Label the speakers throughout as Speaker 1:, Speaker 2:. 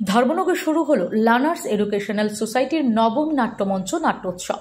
Speaker 1: ধর্মনগর শুরু হলো learners educational সোসাইটির নবম নাট্যমঞ্চ নাট্যোৎসব।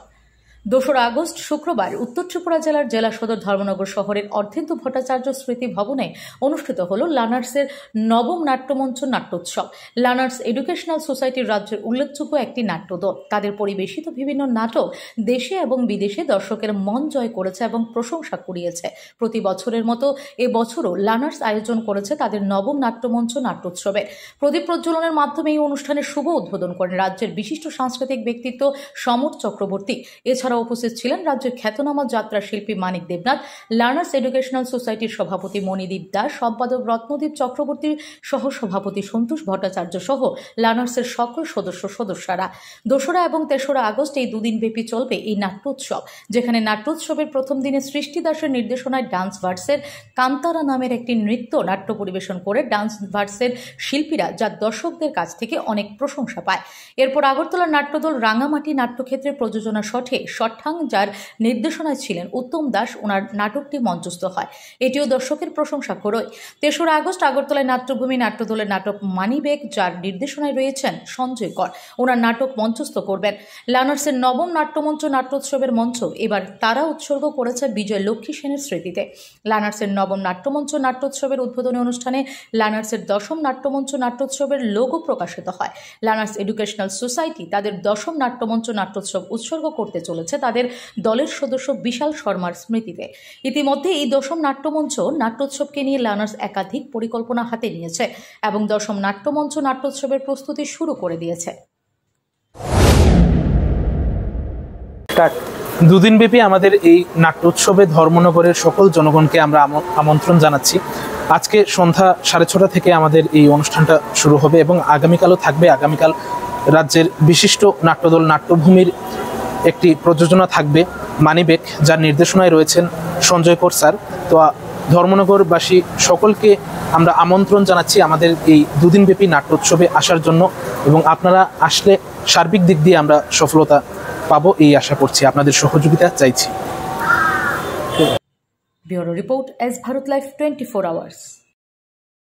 Speaker 1: ২রা আগস্ট শুক্রবার উত্তর ত্রিপুরা জেলার জেলা সদর ধর্মনগর শহরের অর্ধেন্দু ভট্টাচার্য স্মৃতি ভবনে অনুষ্ঠিত হল লার্নার্সের নবম নাট্যমঞ্চ নাট্যোৎসব। লার্নার্স এডুকেশনাল সোসাইটির রাজ্যের উল্লেখযোগ্য একটি নাট্যদল। তাদের পরিবেশিত বিভিন্ন নাটক দেশে এবং বিদেশে দর্শকের মন জয় করেছে এবং প্রশংসা কুড়িয়েছে। প্রতি বছরের মতো এবছরও লার্নার্স আয়োজন করেছে তাদের নবম নাট্যমঞ্চ নাট্যোৎসবের। প্রদীপ প্রজ্বলনের মাধ্যমে এই অনুষ্ঠানের শুভ উদ্বোধন করেন রাজ্যের বিশিষ্ট সাংস্কৃতিক ব্যক্তিত্ব সমর চক্রবর্তী। এছাড়াও উপস্থিত ছিলেন রাজ্যের খ্যাতনামা যাত্রা শিল্পী মানিক দেবনাথ, লার্নার্স এডুকেশনাল সোসাইটির সভাপতি মণিদীপ দাস, সম্পাদক রত্নদীপ চক্রবর্তী, সহ সভাপতি সন্তোষ ভট্টাচার্য সহ লার্নার্সের সকল সদস্যরা। ২রা এবং ৩রা আগস্ট এই দুদিনব্যাপী চলবে এই নাট্যোৎসব, যেখানে নাট্যোৎসবের প্রথম দিনে সৃষ্টি দাসের নির্দেশনায় ডান্স ভার্সের কান্তারা নামের একটি নৃত্য নাট্য পরিবেশন করে ডান্স ভার্সের শিল্পীরা যা দর্শকদের কাছ থেকে অনেক প্রশংসা পায়। এরপর আগরতলার নাট্যদল রাঙামাটি নাট্যক্ষেত্রের প্রযোজনা শঠাং, যার নির্দেশনায় ছিলেন উত্তম দাস, ওনার নাটকটি মঞ্চস্থ হয়। এটিও দর্শকের প্রশংসা কুড়োয়। ৩রা আগস্ট আগরতলায় নাট্যভূমি নাট্যদলের নাটক মানিবেগ, যার নির্দেশনায় রয়েছেন সঞ্জয় কর, ওনার নাটক মঞ্চস্থ করবেন। লার্নার্সের নবম নাট্যমঞ্চ নাট্যোৎসবের মঞ্চ এবার তারা উৎসর্গ করেছে বিজয় লক্ষ্মী সেনের স্মৃতিতে। লার্নার্সের নবম নাট্যমঞ্চ নাট্যোৎসবের উদ্বোধনী অনুষ্ঠানে লার্নার্সের দশম নাট্যমঞ্চ নাট্যোৎসবের লোগো প্রকাশিত হয়। লার্নার্স এডুকেশনাল সোসাইটি তাদের দশম নাট্যমঞ্চ নাট্যোৎসব উৎসর্গ করতে চলেছে তাদের দলের সদস্য বিশাল শর্মার স্মৃতিতে। ইতিমধ্যে এই দশম নাট্যমঞ্চ নাট্যোৎসবকে নিয়ে লার্নার্স একাধিক পরিকল্পনা হাতে নিয়েছে এবং দশম নাট্যমঞ্চ নাট্যোৎসবের প্রস্তুতি শুরু করে দিয়েছে।
Speaker 2: দুদিনব্যাপী আমাদের এই নাট্যোৎসবে ধর্মনগরের সকল জনগণকে আমরা আমন্ত্রণ জানাচ্ছি। আজকে সন্ধ্যা 6:30 থেকে আমাদের এই অনুষ্ঠানটা শুরু হবে এবং আগামীকালও থাকবে। আগামীকাল রাজ্যের বিশিষ্ট নাট্যদল নাট্যভূমির একটি প্রযোজনা থাকবে মানিবেগ, যার নির্দেশনায় রয়েছেন সঞ্জয় কর স্যার। তো ধর্মনগরবাসী সকলকে আমরা আমন্ত্রণ জানাচ্ছি আমাদের এই দুদিনব্যাপী নাট্যোৎসবে আসার জন্য, এবং আপনারা আসলে সার্বিক দিক দিয়ে আমরা সফলতা পাবো এই আশা করছি। আপনাদের সহযোগিতা চাইছি।
Speaker 1: Bureau report, S Bharat live 24 hours.